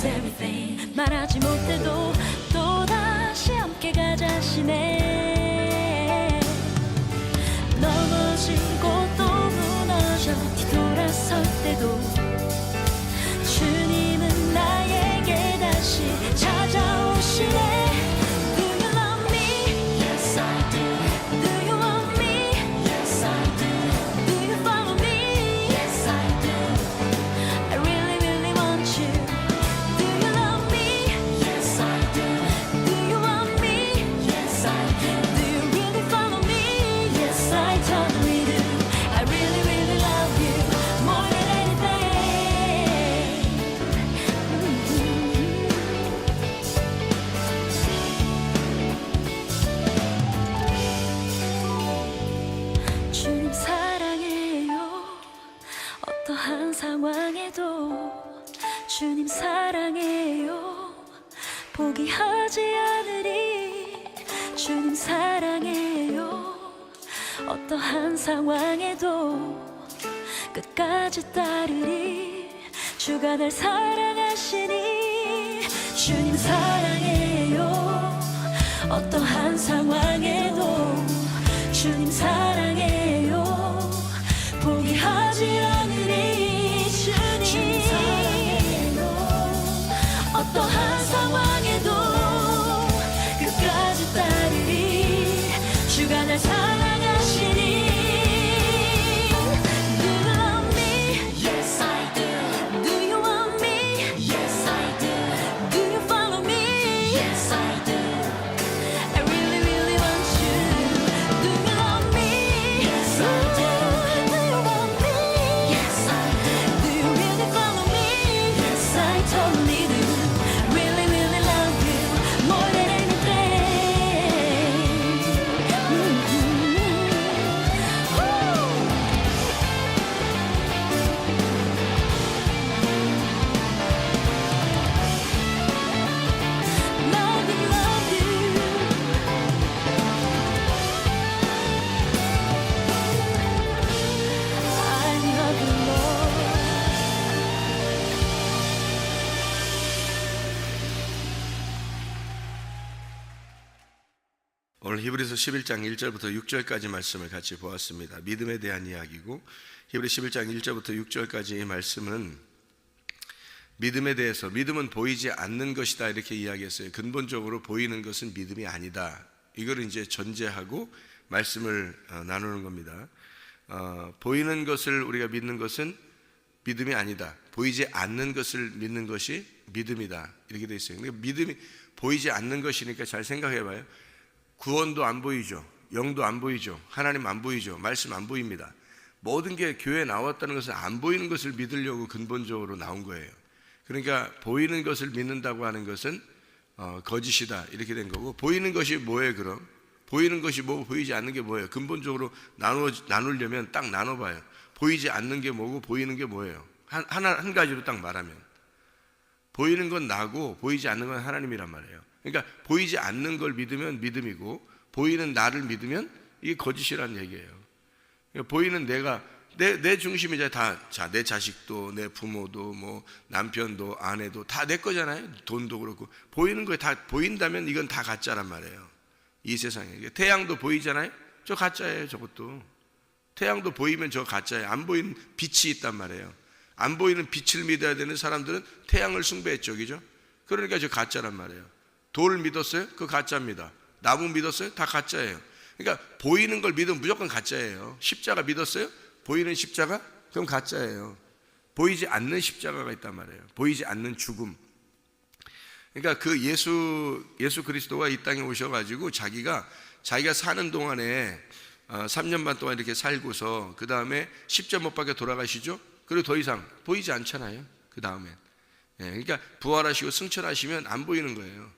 everything. 말하지 못해도 또다시 함께 가자시네. 넘어지고 또 무너져 뒤돌아설 때도 주님은 나에게 다시 찾아오시네. 어떠한 상황에도 주님 사랑해요. 포기하지 않으리. 주님 사랑해요. 어떠한 상황에도 끝까지 따르리. 주가 날 사랑하시니. 주님 사랑해요. 어떠한 상황에도 주님 사랑해요. 포기하지 않으리. 주님 사랑해요. 어떠한 상황에도 끝까지 따르리. 주가 날 사랑하시니. Do you love me? Yes I do. Do you want me? Yes I do. Do you follow me? Yes I do. I really really want you. Do you love me? Yes I do. Do you want me? Yes I do. Do you really follow me? Yes I totally do. Really really love you more than anything. Love you, love you. I love you, Lord. 오늘 히브리서 11장 1절부터 6절까지 말씀을 같이 보았습니다. 믿음에 대한 이야기고, 히브리 11장 1절부터 6절까지의 말씀은 믿음에 대해서, 믿음은 보이지 않는 것이다 이렇게 이야기했어요. 근본적으로 보이는 것은 믿음이 아니다, 이걸 이제 전제하고 말씀을 나누는 겁니다. 보이는 것을 우리가 믿는 것은 믿음이 아니다, 보이지 않는 것을 믿는 것이 믿음이다 이렇게 되어 있어요. 그러니까 믿음이 보이지 않는 것이니까 잘 생각해 봐요. 구원도 안 보이죠. 영도 안 보이죠. 하나님 안 보이죠. 말씀 안 보입니다. 모든 게 교회에 나왔다는 것은 안 보이는 것을 믿으려고 근본적으로 나온 거예요. 그러니까 보이는 것을 믿는다고 하는 것은 거짓이다 이렇게 된 거고, 보이는 것이 뭐예요 그럼? 보이는 것이 뭐고 보이지 않는 게 뭐예요? 근본적으로 나누려면 딱 나눠봐요. 보이지 않는 게 뭐고 보이는 게 뭐예요? 한 가지로 딱 말하면 보이는 건 나고 보이지 않는 건 하나님이란 말이에요. 그러니까 보이지 않는 걸 믿으면 믿음이고, 보이는 나를 믿으면 이게 거짓이라는 얘기예요. 그러니까 보이는 내 중심이 내 자식도, 내 부모도, 뭐 남편도, 아내도 다 내 거잖아요. 돈도 그렇고. 보이는 거에 다 보인다면 이건 다 가짜란 말이에요. 이 세상에. 태양도 보이잖아요. 저 가짜예요. 저것도. 태양도 보이면 저 가짜예요. 안 보이는 빛이 있단 말이에요. 안 보이는 빛을 믿어야 되는 사람들은 태양을 숭배했죠, 그죠? 그러니까 저 가짜란 말이에요. 돌 믿었어요? 그거 가짜입니다. 나무 믿었어요? 다 가짜예요. 그러니까 보이는 걸 믿으면 무조건 가짜예요. 십자가 믿었어요? 보이는 십자가? 그럼 가짜예요. 보이지 않는 십자가가 있단 말이에요. 보이지 않는 죽음. 그러니까 그 예수 그리스도가 이 땅에 오셔가지고 자기가 사는 동안에 3년 반 동안 이렇게 살고서 그 다음에 십자 못 박혀 돌아가시죠. 그리고 더 이상 보이지 않잖아요. 그 다음에. 그러니까 부활하시고 승천하시면 안 보이는 거예요.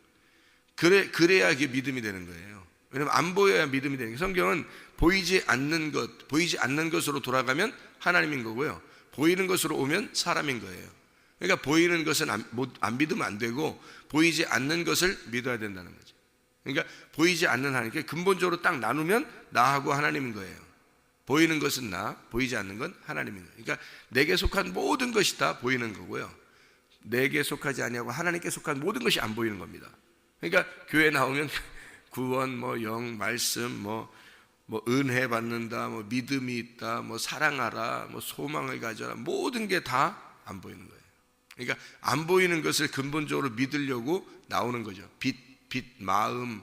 그래야 이게 믿음이 되는 거예요. 왜냐면 안 보여야 믿음이 되는 거예요. 성경은 보이지 않는 것으로 돌아가면 하나님인 거고요. 보이는 것으로 오면 사람인 거예요. 그러니까 보이는 것은 안 믿으면 안 되고, 보이지 않는 것을 믿어야 된다는 거죠. 그러니까 보이지 않는 하나님, 근본적으로 딱 나누면 나하고 하나님인 거예요. 보이는 것은 나, 보이지 않는 건 하나님인 거예요. 그러니까 내게 속한 모든 것이 다 보이는 거고요. 내게 속하지 아니하고 하나님께 속한 모든 것이 안 보이는 겁니다. 그러니까 교회 나오면 구원, 뭐 영, 말씀, 뭐 은혜 받는다, 뭐 믿음이 있다, 뭐 사랑하라, 뭐 소망을 가져라, 모든 게 다 안 보이는 거예요. 그러니까 안 보이는 것을 근본적으로 믿으려고 나오는 거죠. 빛, 마음,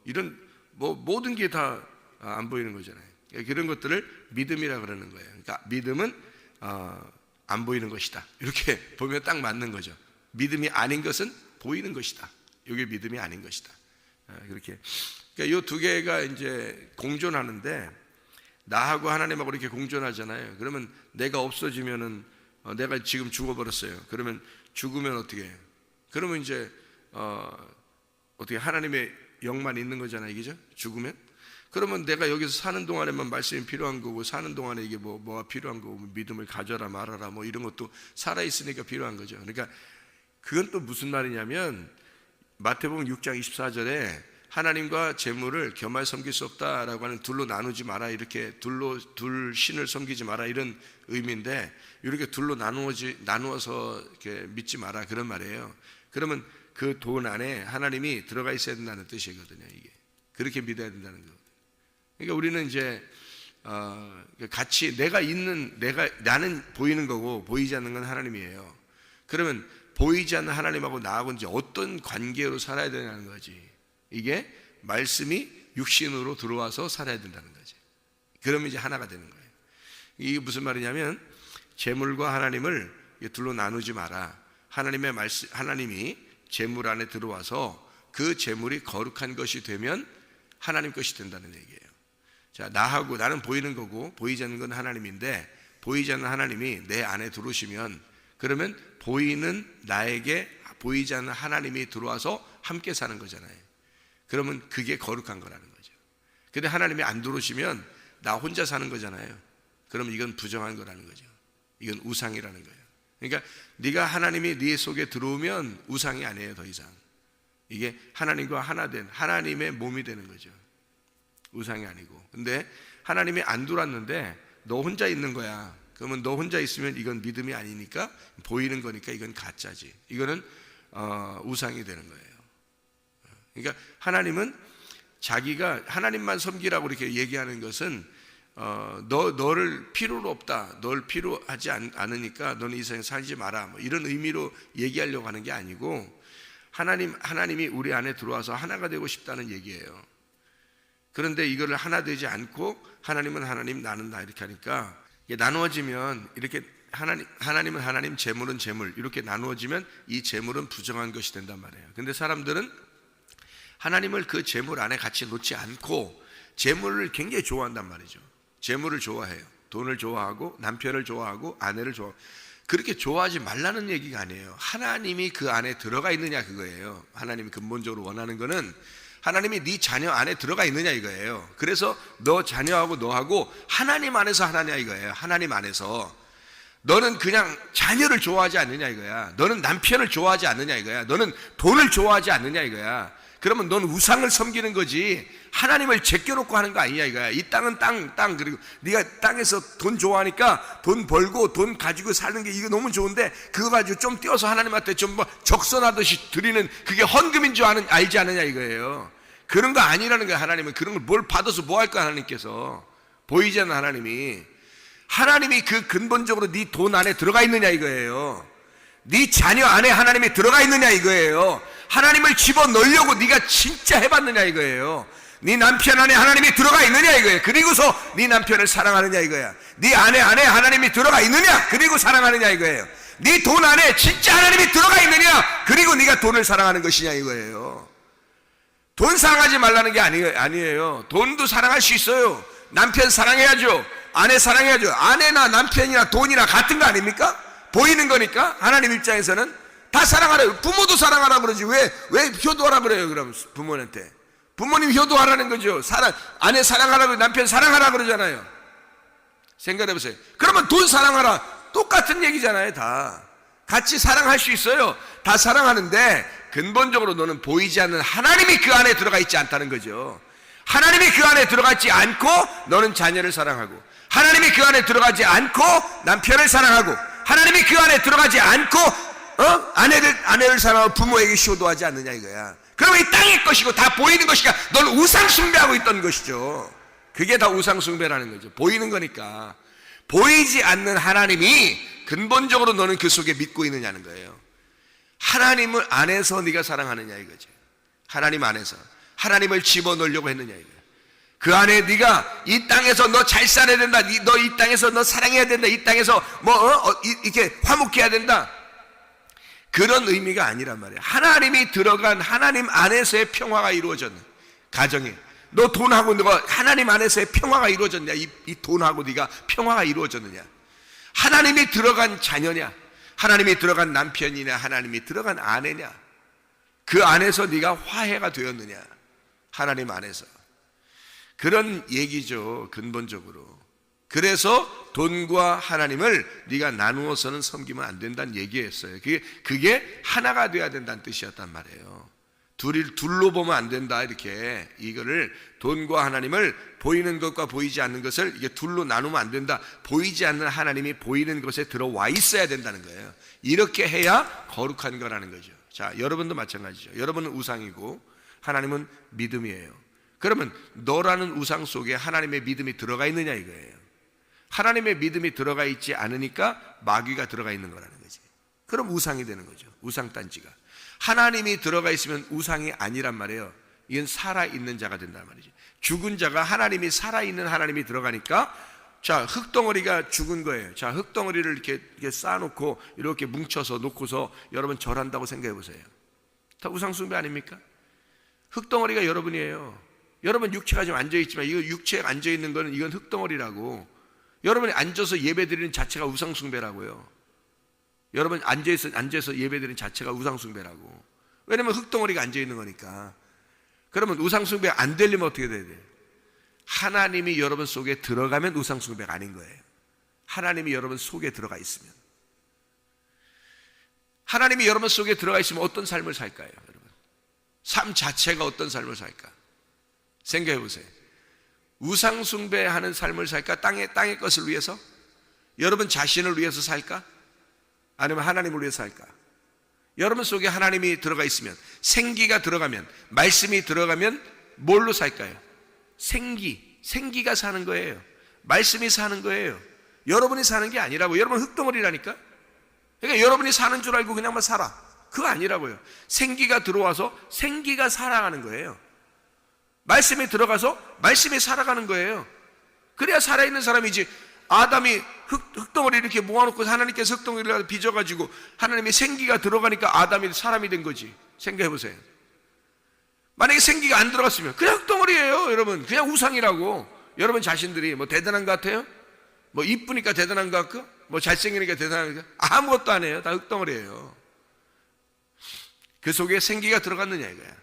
이런 모든 게 다 안 보이는 거잖아요. 그런 것들을 믿음이라 그러는 거예요. 그러니까 믿음은 안 보이는 것이다. 이렇게 보면 딱 맞는 거죠. 믿음이 아닌 것은 보이는 것이다. 이게 믿음이 아닌 것이다. 그렇게. 그러니까 이 두 개가 이제 공존하는데, 나하고 하나님하고 이렇게 공존하잖아요. 그러면 내가 없어지면은, 내가 지금 죽어버렸어요. 그러면 죽으면 어떻게 해요? 그러면 이제 어떻게 하나님의 영만 있는 거잖아요, 이게죠? 죽으면. 그러면 내가 여기서 사는 동안에만 말씀이 필요한 거고, 사는 동안에 이게 뭐가 필요한 거고, 믿음을 가져라 말아라 뭐 이런 것도 살아 있으니까 필요한 거죠. 그러니까 그건 또 무슨 말이냐면, 마태복음 6장 24절에 하나님과 재물을 겸하여 섬길 수 없다라고 하는 둘로 나누지 마라, 이렇게 둘 신을 섬기지 마라, 이런 의미인데, 이렇게 둘로 나누어서 이렇게 믿지 마라, 그런 말이에요. 그러면 그 돈 안에 하나님이 들어가 있어야 된다는 뜻이거든요. 이게 그렇게 믿어야 된다는 거거든요. 그러니까 우리는 이제 같이 나는 보이는 거고 보이지 않는 건 하나님이에요. 그러면 보이지 않는 하나님하고 나하고 이제 어떤 관계로 살아야 되냐는 거지. 이게 말씀이 육신으로 들어와서 살아야 된다는 거지. 그러면 이제 하나가 되는 거예요. 이게 무슨 말이냐면, 재물과 하나님을 둘로 나누지 마라. 하나님이 재물 안에 들어와서 그 재물이 거룩한 것이 되면 하나님 것이 된다는 얘기예요. 자, 나는 보이는 거고 보이지 않는 건 하나님인데, 보이지 않는 하나님이 내 안에 들어오시면, 그러면 보이는 나에게 보이지 않는 하나님이 들어와서 함께 사는 거잖아요. 그러면 그게 거룩한 거라는 거죠. 근데 하나님이 안 들어오시면 나 혼자 사는 거잖아요. 그러면 이건 부정한 거라는 거죠. 이건 우상이라는 거예요. 그러니까 네가 하나님이 네 속에 들어오면 우상이 아니에요, 더 이상. 이게 하나님과 하나 된 하나님의 몸이 되는 거죠. 우상이 아니고. 근데 하나님이 안 들어왔는데 너 혼자 있는 거야. 그러면 너 혼자 있으면 이건 믿음이 아니니까, 보이는 거니까 이건 가짜지. 이거는 우상이 되는 거예요. 그러니까 하나님은 자기가 하나님만 섬기라고 이렇게 얘기하는 것은 너를 필요로 없다, 널 필요하지 않으니까 너는 이 세상에 살지 마라, 뭐 이런 의미로 얘기하려고 하는 게 아니고, 하나님이 우리 안에 들어와서 하나가 되고 싶다는 얘기예요. 그런데 이거를 하나 되지 않고 하나님은 하나님, 나는 나 이렇게 하니까, 이게 나누어지면 이렇게 하나님은 하나님, 재물은 재물, 이렇게 나누어지면 이 재물은 부정한 것이 된단 말이에요. 근데 사람들은 하나님을 그 재물 안에 같이 놓지 않고 재물을 굉장히 좋아한단 말이죠. 재물을 좋아해요. 돈을 좋아하고 남편을 좋아하고 아내를 좋아하고. 그렇게 좋아하지 말라는 얘기가 아니에요. 하나님이 그 안에 들어가 있느냐, 그거예요. 하나님이 근본적으로 원하는 거는 하나님이 네 자녀 안에 들어가 있느냐, 이거예요. 그래서 너 자녀하고 너하고 하나님 안에서 하나냐, 이거예요. 하나님 안에서. 너는 그냥 자녀를 좋아하지 않느냐, 이거야. 너는 남편을 좋아하지 않느냐, 이거야. 너는 돈을 좋아하지 않느냐, 이거야. 그러면 넌 우상을 섬기는 거지, 하나님을 제껴놓고 하는 거 아니냐, 이거야. 이 땅은 땅. 그리고 네가 땅에서 돈 좋아하니까 돈 벌고 돈 가지고 사는 게 이거 너무 좋은데, 그거 가지고 좀 떼어서 하나님한테 좀 적선하듯이 드리는 그게 헌금인 줄 알지 않느냐, 이거예요. 그런 거 아니라는 거야. 하나님은 그런 걸 뭘 받아서 뭐 할 거야. 하나님께서 보이지 않는 하나님이 그 근본적으로 네 돈 안에 들어가 있느냐, 이거예요. 네 자녀 안에 하나님이 들어가 있느냐, 이거예요. 하나님을 집어넣으려고 네가 진짜 해봤느냐, 이거예요. 네 남편 안에 하나님이 들어가 있느냐, 이거예요. 그리고서 네 남편을 사랑하느냐, 이거야. 네 아내 안에 하나님이 들어가 있느냐, 그리고 사랑하느냐, 이거예요. 네 돈 안에 진짜 하나님이 들어가 있느냐, 그리고 네가 돈을 사랑하는 것이냐, 이거예요. 돈 사랑하지 말라는 게 아니에요. 돈도 사랑할 수 있어요. 남편 사랑해야죠. 아내 사랑해야죠. 아내나 남편이나 돈이나 같은 거 아닙니까? 보이는 거니까. 하나님 입장에서는 다 사랑하래요. 부모도 사랑하라 그러지. 왜 효도하라 그래요? 그럼 부모한테 부모님 효도하라는 거죠. 아내 사랑하라고, 남편 사랑하라 그러잖아요. 생각해 보세요. 그러면 돈 사랑하라, 똑같은 얘기잖아요. 다 같이 사랑할 수 있어요. 다 사랑하는데 근본적으로 너는 보이지 않는 하나님이 그 안에 들어가 있지 않다는 거죠. 하나님이 그 안에 들어가지 않고 너는 자녀를 사랑하고, 하나님이 그 안에 들어가지 않고 남편을 사랑하고, 하나님이 그 안에 들어가지 않고 아내를 사랑하고 부모에게 효도하지 않느냐 이거야. 그러면 이 땅의 것이고 다 보이는 것이니까 너는 우상 숭배하고 있던 것이죠. 그게 다 우상 숭배라는 거죠. 보이는 거니까. 보이지 않는 하나님이 근본적으로 너는 그 속에 믿고 있느냐는 거예요. 하나님을 안에서 네가 사랑하느냐 이거죠. 하나님 안에서 하나님을 집어넣으려고 했느냐 이거예요. 그 안에 네가 이 땅에서 너 잘 살아야 된다, 너 이 땅에서 너 사랑해야 된다, 이 땅에서 이렇게 화목해야 된다, 그런 의미가 아니란 말이에요. 하나님이 들어간 하나님 안에서의 평화가 이루어졌네. 가정에 너 돈하고 너가 하나님 안에서의 평화가 이루어졌냐? 이 돈하고 네가 평화가 이루어졌느냐? 하나님이 들어간 자녀냐? 하나님이 들어간 남편이냐? 하나님이 들어간 아내냐? 그 안에서 네가 화해가 되었느냐? 하나님 안에서. 그런 얘기죠, 근본적으로. 그래서 돈과 하나님을 네가 나누어서는 섬기면 안 된다는 얘기였어요. 그게 하나가 돼야 된다는 뜻이었단 말이에요. 둘로 보면 안 된다, 이렇게. 이거를 돈과 하나님을 보이는 것과 보이지 않는 것을 이게 둘로 나누면 안 된다. 보이지 않는 하나님이 보이는 것에 들어와 있어야 된다는 거예요. 이렇게 해야 거룩한 거라는 거죠. 자, 여러분도 마찬가지죠. 여러분은 우상이고 하나님은 믿음이에요. 그러면 너라는 우상 속에 하나님의 믿음이 들어가 있느냐 이거예요. 하나님의 믿음이 들어가 있지 않으니까 마귀가 들어가 있는 거라는 거지. 그럼 우상이 되는 거죠. 우상단지가. 하나님이 들어가 있으면 우상이 아니란 말이에요. 이건 살아있는 자가 된단 말이죠. 죽은 자가 하나님이 살아있는 하나님이 들어가니까, 자, 흙덩어리가 죽은 거예요. 자, 흙덩어리를 이렇게 쌓아놓고 이렇게 뭉쳐서 놓고서 여러분 절한다고 생각해 보세요. 다 우상숭배 아닙니까? 흙덩어리가 여러분이에요. 여러분 육체가 지금 앉아있지만 이거 육체에 앉아있는 거는 이건 흙덩어리라고. 여러분이 앉아서 예배드리는 자체가 우상숭배라고요. 여러분 앉아서 예배드리는 자체가 우상숭배라고. 왜냐면 흙덩어리가 앉아있는 거니까. 그러면 우상숭배 안 되려면 어떻게 돼야 돼요? 하나님이 여러분 속에 들어가면 우상숭배가 아닌 거예요. 하나님이 여러분 속에 들어가 있으면. 하나님이 여러분 속에 들어가 있으면 어떤 삶을 살까요, 여러분? 삶 자체가 어떤 삶을 살까? 생각해 보세요. 우상숭배하는 삶을 살까? 땅의 것을 위해서? 여러분 자신을 위해서 살까? 아니면 하나님을 위해서 살까? 여러분 속에 하나님이 들어가 있으면, 생기가 들어가면, 말씀이 들어가면 뭘로 살까요? 생기가 사는 거예요. 말씀이 사는 거예요. 여러분이 사는 게 아니라고. 여러분 흙덩어리라니까. 그러니까 여러분이 사는 줄 알고 그냥만 살아. 그거 아니라고요. 생기가 들어와서 생기가 살아가는 거예요. 말씀이 들어가서 말씀이 살아가는 거예요. 그래야 살아있는 사람이지. 아담이 흙덩어리를 이렇게 모아놓고 하나님께서 흙덩어리를 빚어가지고 하나님의 생기가 들어가니까 아담이 사람이 된 거지. 생각해보세요. 만약에 생기가 안 들어갔으면 그냥 흙덩어리예요, 여러분. 그냥 우상이라고. 여러분 자신들이 뭐 대단한 것 같아요? 뭐 이쁘니까 대단한 것 같고, 뭐 잘생기니까 대단한 것 같고, 아무것도 안 해요. 다 흙덩어리예요. 그 속에 생기가 들어갔느냐 이거야.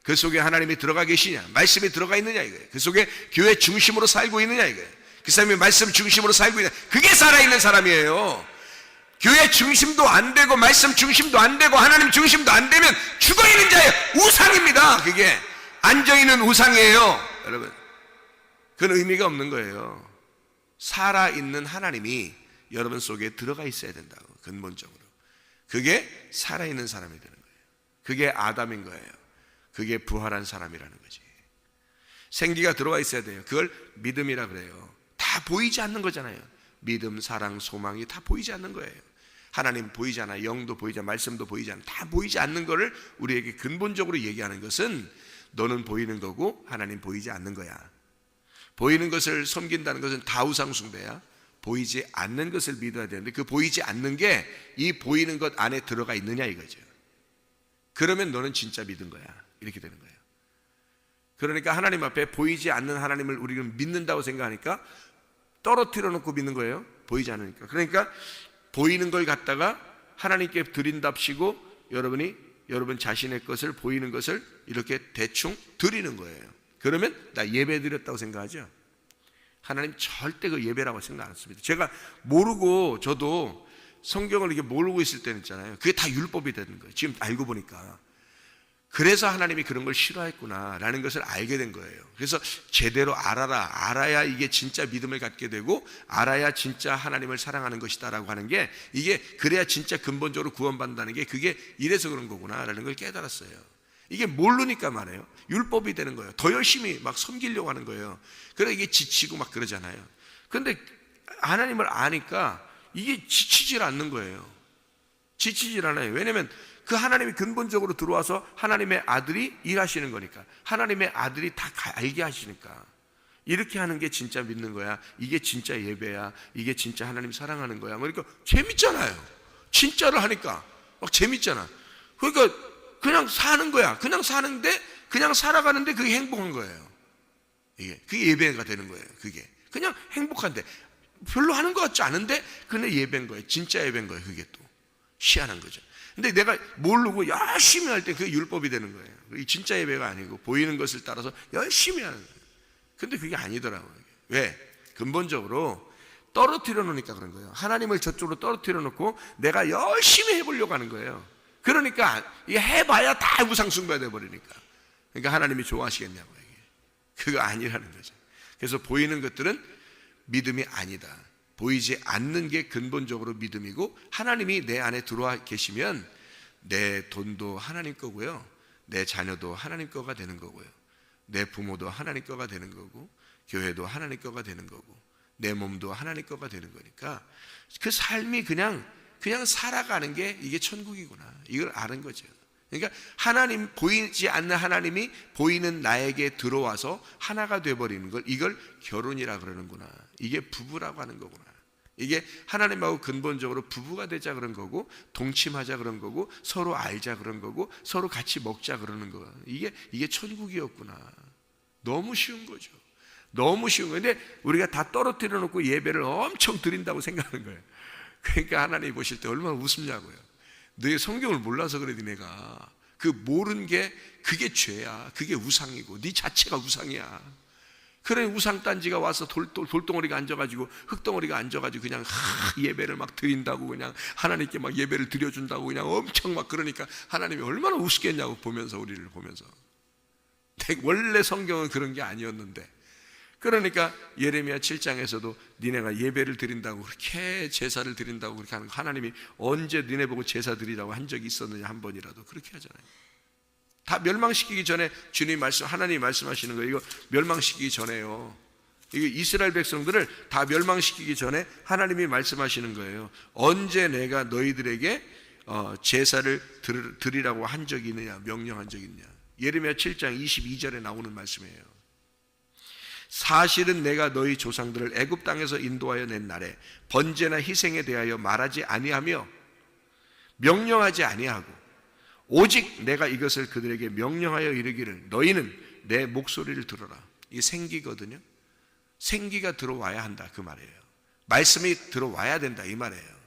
그 속에 하나님이 들어가 계시냐, 말씀이 들어가 있느냐 이거예요. 그 속에 교회 중심으로 살고 있느냐 이거예요. 그 사람이 말씀 중심으로 살고 있느냐, 그게 살아있는 사람이에요. 교회 중심도 안 되고 말씀 중심도 안 되고 하나님 중심도 안 되면 죽어있는 자예요. 우상입니다. 그게 앉아있는 우상이에요, 여러분. 그건 의미가 없는 거예요. 살아있는 하나님이 여러분 속에 들어가 있어야 된다고. 근본적으로 그게 살아있는 사람이 되는 거예요. 그게 아담인 거예요. 그게 부활한 사람이라는 거지. 생기가 들어와 있어야 돼요. 그걸 믿음이라 그래요. 다 보이지 않는 거잖아요. 믿음, 사랑, 소망이 다 보이지 않는 거예요. 하나님 보이지 않아, 영도 보이지 않아, 말씀도 보이지 않아. 다 보이지 않는 거를 우리에게 근본적으로 얘기하는 것은 너는 보이는 거고 하나님 보이지 않는 거야. 보이는 것을 섬긴다는 것은 다 우상숭배야. 보이지 않는 것을 믿어야 되는데 그 보이지 않는 게 이 보이는 것 안에 들어가 있느냐 이거죠. 그러면 너는 진짜 믿은 거야. 이렇게 되는 거예요. 그러니까 하나님 앞에 보이지 않는 하나님을 우리는 믿는다고 생각하니까 떨어뜨려 놓고 믿는 거예요. 보이지 않으니까. 그러니까 보이는 걸 갖다가 하나님께 드린답시고 여러분 자신의 것을, 보이는 것을 이렇게 대충 드리는 거예요. 그러면 나 예배 드렸다고 생각하죠. 하나님 절대 그 예배라고 생각 안 했습니다. 제가 모르고, 저도 성경을 이렇게 모르고 있을 때는 있잖아요. 그게 다 율법이 되는 거예요. 지금 알고 보니까 그래서 하나님이 그런 걸 싫어했구나라는 것을 알게 된 거예요. 그래서 제대로 알아야 이게 진짜 믿음을 갖게 되고, 알아야 진짜 하나님을 사랑하는 것이다라고 하는 게, 이게 그래야 진짜 근본적으로 구원받는다는 게, 그게 이래서 그런 거구나라는 걸 깨달았어요. 이게 모르니까 말이에요. 율법이 되는 거예요. 더 열심히 막 섬기려고 하는 거예요. 그래 이게 지치고 막 그러잖아요. 그런데 하나님을 아니까 이게 지치질 않는 거예요. 지치질 않아요. 왜냐하면 그 하나님이 근본적으로 들어와서 하나님의 아들이 일하시는 거니까, 하나님의 아들이 다 알게 하시니까. 이렇게 하는 게 진짜 믿는 거야. 이게 진짜 예배야. 이게 진짜 하나님 사랑하는 거야. 그러니까 재밌잖아요. 진짜를 하니까 막 재밌잖아. 그러니까 그냥 사는 거야. 그냥 사는데, 그냥 살아가는데 그게 행복한 거예요. 그게 예배가 되는 거예요. 그게 그냥 행복한데, 별로 하는 것 같지 않은데 그냥 예배인 거예요. 진짜 예배인 거예요. 그게 또 희한한 거죠. 근데 내가 모르고 열심히 할 때 그게 율법이 되는 거예요. 이 진짜 예배가 아니고 보이는 것을 따라서 열심히 하는 거예요. 근데 그게 아니더라고요. 왜? 근본적으로 떨어뜨려 놓으니까 그런 거예요. 하나님을 저쪽으로 떨어뜨려 놓고 내가 열심히 해보려고 하는 거예요. 그러니까 이게 해봐야 다 우상숭배가 돼버리니까. 그러니까 하나님이 좋아하시겠냐고, 이게. 그거 아니라는 거죠. 그래서 보이는 것들은 믿음이 아니다. 보이지 않는 게 근본적으로 믿음이고, 하나님이 내 안에 들어와 계시면 내 돈도 하나님 거고요, 내 자녀도 하나님 거가 되는 거고요, 내 부모도 하나님 거가 되는 거고, 교회도 하나님 거가 되는 거고, 내 몸도 하나님 거가 되는 거니까 그 삶이 그냥 살아가는 게 이게 천국이구나, 이걸 아는 거죠. 그러니까 하나님, 보이지 않는 하나님이 보이는 나에게 들어와서 하나가 돼버리는 걸, 이걸 결혼이라 그러는구나. 이게 부부라고 하는 거구나. 이게 하나님하고 근본적으로 부부가 되자 그런 거고, 동침하자 그런 거고, 서로 알자 그런 거고, 서로 같이 먹자 그러는 거. 이게 천국이었구나. 너무 쉬운 거죠. 너무 쉬운 건데 우리가 다 떨어뜨려 놓고 예배를 엄청 드린다고 생각하는 거예요. 그러니까 하나님이 보실 때 얼마나 웃습냐고요. 너희 성경을 몰라서 그래. 니네가 그 모르는 게 그게 죄야. 그게 우상이고 네 자체가 우상이야. 그래 우상단지가 와서 돌덩어리가 앉아가지고, 흙덩어리가 앉아가지고 그냥 예배를 막 드린다고, 그냥 하나님께 막 예배를 드려준다고 그냥 엄청 막 그러니까 하나님이 얼마나 우습겠냐고, 보면서, 우리를 보면서. 원래 성경은 그런 게 아니었는데. 그러니까 예레미야 7장에서도 니네가 예배를 드린다고, 그렇게 제사를 드린다고 그렇게 하는 거, 하나님이 언제 니네 보고 제사 드리라고 한 적이 있었느냐, 한 번이라도. 그렇게 하잖아요. 다 멸망시키기 전에 주님 말씀, 하나님이 말씀하시는 거예요. 이거 멸망시키기 전에요. 이거 이스라엘 백성들을 다 멸망시키기 전에 하나님이 말씀하시는 거예요. 언제 내가 너희들에게 제사를 드리라고 한 적이 있느냐, 명령한 적이 있느냐. 예레미야 7장 22절에 나오는 말씀이에요. 사실은 내가 너희 조상들을 애굽 땅에서 인도하여 낸 날에 번제나 희생에 대하여 말하지 아니하며 명령하지 아니하고, 오직 내가 이것을 그들에게 명령하여 이르기를, 너희는 내 목소리를 들어라. 이게 생기거든요. 생기가 들어와야 한다, 그 말이에요. 말씀이 들어와야 된다, 이 말이에요.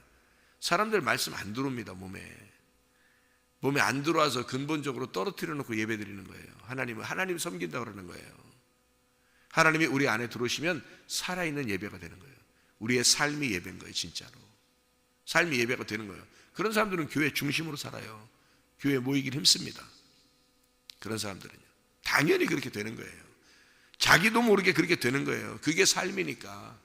사람들 말씀 안 들어옵니다. 몸에 안 들어와서 근본적으로 떨어뜨려 놓고 예배 드리는 거예요. 하나님 섬긴다고 그러는 거예요. 하나님이 우리 안에 들어오시면 살아있는 예배가 되는 거예요. 우리의 삶이 예배인 거예요. 진짜로 삶이 예배가 되는 거예요. 그런 사람들은 교회 중심으로 살아요. 교회에 모이길 힘씁니다. 그런 사람들은요, 당연히 그렇게 되는 거예요. 자기도 모르게 그렇게 되는 거예요. 그게 삶이니까.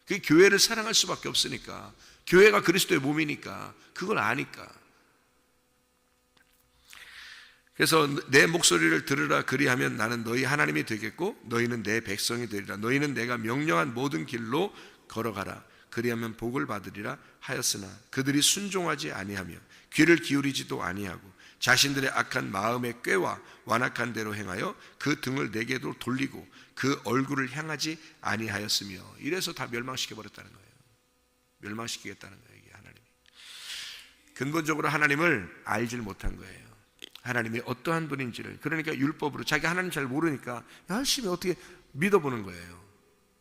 그게 교회를 사랑할 수밖에 없으니까. 교회가 그리스도의 몸이니까. 그걸 아니까. 그래서 내 목소리를 들으라, 그리하면 나는 너희 하나님이 되겠고 너희는 내 백성이 되리라. 너희는 내가 명령한 모든 길로 걸어가라. 그리하면 복을 받으리라 하였으나 그들이 순종하지 아니하며 귀를 기울이지도 아니하고 자신들의 악한 마음의 꾀와 완악한 대로 행하여 그 등을 내게도 돌리고 그 얼굴을 향하지 아니하였으며. 이래서 다 멸망시켜버렸다는 거예요. 멸망시키겠다는 거예요. 이게 하나님이 근본적으로 하나님을 알질 못한 거예요. 하나님이 어떠한 분인지를. 그러니까 율법으로 자기 하나님 잘 모르니까 열심히 어떻게 믿어보는 거예요.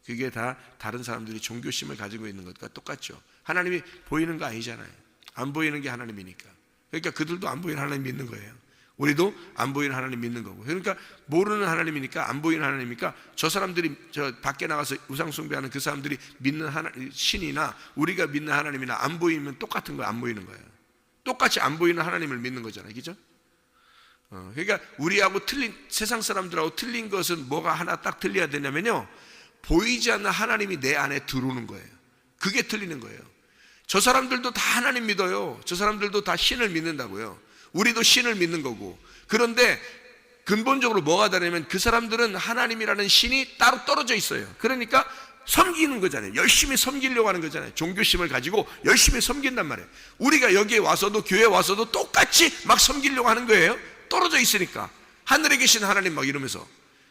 그게 다 다른 사람들이 종교심을 가지고 있는 것과 똑같죠. 하나님이 보이는 거 아니잖아요. 안 보이는 게 하나님이니까. 그러니까 그들도 안 보이는 하나님 믿는 거예요. 우리도 안 보이는 하나님 믿는 거고. 그러니까 모르는 하나님이니까, 안 보이는 하나님이니까, 저 사람들이 저 밖에 나가서 우상 숭배하는 그 사람들이 믿는 신이나 우리가 믿는 하나님이나 안 보이면 똑같은 거예요. 안 보이는 거예요. 똑같이 안 보이는 하나님을 믿는 거잖아요. 그죠? 그러니까 우리하고 틀린, 세상 사람들하고 틀린 것은 뭐가 하나 딱 틀려야 되냐면요, 보이지 않는 하나님이 내 안에 들어오는 거예요. 그게 틀리는 거예요. 저 사람들도 다 하나님 믿어요. 저 사람들도 다 신을 믿는다고요. 우리도 신을 믿는 거고. 그런데 근본적으로 뭐가 다르냐면 그 사람들은 하나님이라는 신이 따로 떨어져 있어요. 그러니까 섬기는 거잖아요. 열심히 섬기려고 하는 거잖아요. 종교심을 가지고 열심히 섬긴단 말이에요. 우리가 여기에 와서도, 교회에 와서도 똑같이 막 섬기려고 하는 거예요. 떨어져 있으니까. 하늘에 계신 하나님 막 이러면서.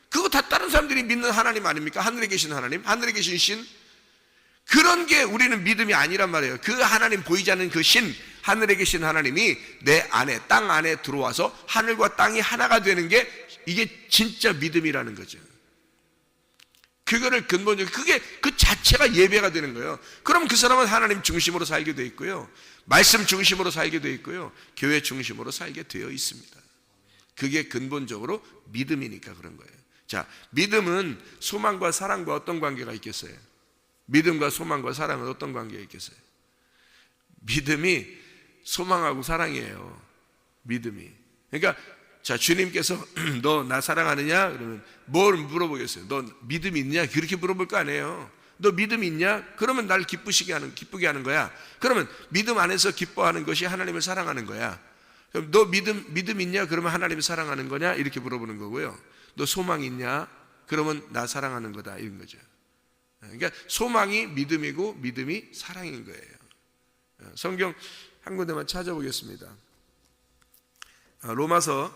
그거 다 다른 사람들이 믿는 하나님 아닙니까? 하늘에 계신 하나님, 하늘에 계신 신. 그런 게 우리는 믿음이 아니란 말이에요. 그 하나님, 보이지 않는 그 신, 하늘에 계신 하나님이 내 안에, 땅 안에 들어와서 하늘과 땅이 하나가 되는 게 이게 진짜 믿음이라는 거죠. 그거를 근본적으로, 그게 그 자체가 예배가 되는 거예요. 그럼 그 사람은 하나님 중심으로 살게 되어 있고요, 말씀 중심으로 살게 되어 있고요, 교회 중심으로 살게 되어 있습니다. 그게 근본적으로 믿음이니까 그런 거예요. 자, 믿음은 소망과 사랑과 어떤 관계가 있겠어요? 믿음과 소망과 사랑은 어떤 관계가 있겠어요? 믿음이 소망하고 사랑이에요. 믿음이. 그러니까 자, 주님께서 너 나 사랑하느냐? 그러면 뭘 물어보겠어요? 너 믿음 있냐? 그렇게 물어볼 거 아니에요. 너 믿음 있냐? 그러면 날 기쁘게 하는 거야. 그러면 믿음 안에서 기뻐하는 것이 하나님을 사랑하는 거야. 그럼 너 믿음 있냐? 그러면 하나님을 사랑하는 거냐? 이렇게 물어보는 거고요. 너 소망 있냐? 그러면 나 사랑하는 거다, 이런 거죠. 그러니까 소망이 믿음이고 믿음이 사랑인 거예요. 성경 한 군데만 찾아보겠습니다. 로마서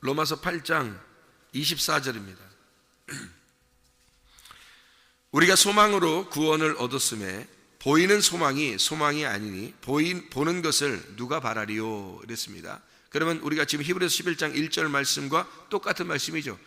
8장 24절입니다. 우리가 소망으로 구원을 얻었음에 보이는 소망이 아니니 보는 것을 누가 바라리요, 이랬습니다. 그러면 우리가 지금 히브리서 11장 1절 말씀과 똑같은 말씀이죠.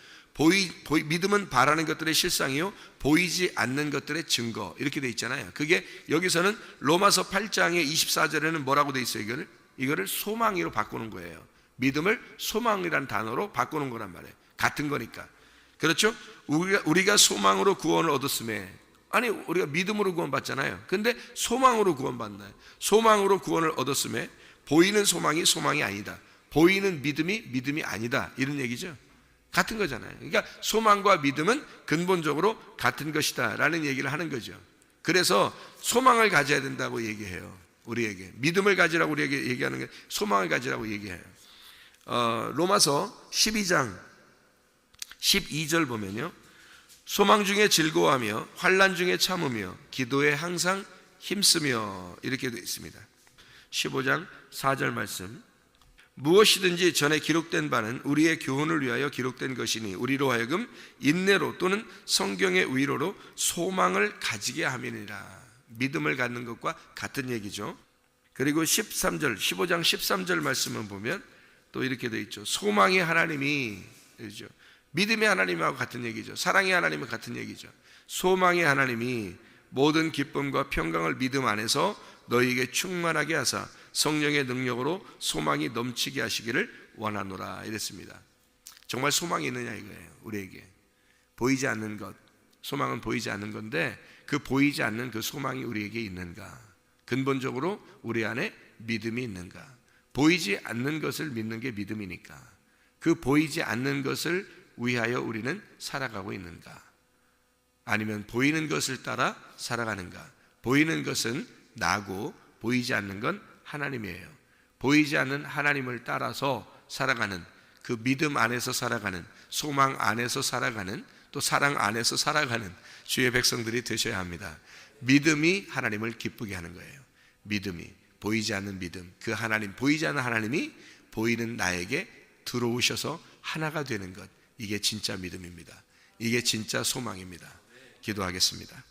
믿음은 바라는 것들의 실상이요, 보이지 않는 것들의 증거, 이렇게 돼 있잖아요. 그게 여기서는 로마서 8장의 24절에는 뭐라고 돼 있어요? 이거를 소망이로 바꾸는 거예요. 믿음을 소망이라는 단어로 바꾸는 거란 말이에요. 같은 거니까. 그렇죠? 우리가 소망으로 구원을 얻었음에, 아니 우리가 믿음으로 구원받잖아요. 근데 소망으로 구원받나요? 소망으로 구원을 얻었음에 보이는 소망이 아니다, 보이는 믿음이 아니다, 이런 얘기죠. 같은 거잖아요. 그러니까 소망과 믿음은 근본적으로 같은 것이다 라는 얘기를 하는 거죠. 그래서 소망을 가져야 된다고 얘기해요, 우리에게. 믿음을 가지라고 우리에게 얘기하는 게 소망을 가지라고 얘기해요. 로마서 12장 12절 보면요, 소망 중에 즐거워하며 환난 중에 참으며 기도에 항상 힘쓰며, 이렇게 되어 있습니다. 15장 4절 말씀. 무엇이든지 전에 기록된 바는 우리의 교훈을 위하여 기록된 것이니 우리로 하여금 인내로 또는 성경의 위로로 소망을 가지게 함이니라. 믿음을 갖는 것과 같은 얘기죠. 그리고 15장 13절 말씀을 보면 또 이렇게 되어 있죠. 소망의 하나님이, 그렇죠? 믿음의 하나님하고 같은 얘기죠. 사랑의 하나님은 같은 얘기죠. 소망의 하나님이 모든 기쁨과 평강을 믿음 안에서 너희에게 충만하게 하사 성령의 능력으로 소망이 넘치게 하시기를 원하노라, 이랬습니다. 정말 소망이 있느냐 이거예요, 우리에게. 보이지 않는 것, 소망은 보이지 않는 건데 그 보이지 않는 그 소망이 우리에게 있는가? 근본적으로 우리 안에 믿음이 있는가? 보이지 않는 것을 믿는 게 믿음이니까 그 보이지 않는 것을 위하여 우리는 살아가고 있는가? 아니면 보이는 것을 따라 살아가는가? 보이는 것은 나고 보이지 않는 건 하나님이에요. 보이지 않는 하나님을 따라서 살아가는, 그 믿음 안에서 살아가는, 소망 안에서 살아가는, 또 사랑 안에서 살아가는 주의 백성들이 되셔야 합니다. 믿음이 하나님을 기쁘게 하는 거예요. 믿음이, 보이지 않는 믿음, 그 하나님, 보이지 않는 하나님이 보이는 나에게 들어오셔서 하나가 되는 것, 이게 진짜 믿음입니다. 이게 진짜 소망입니다. 기도하겠습니다.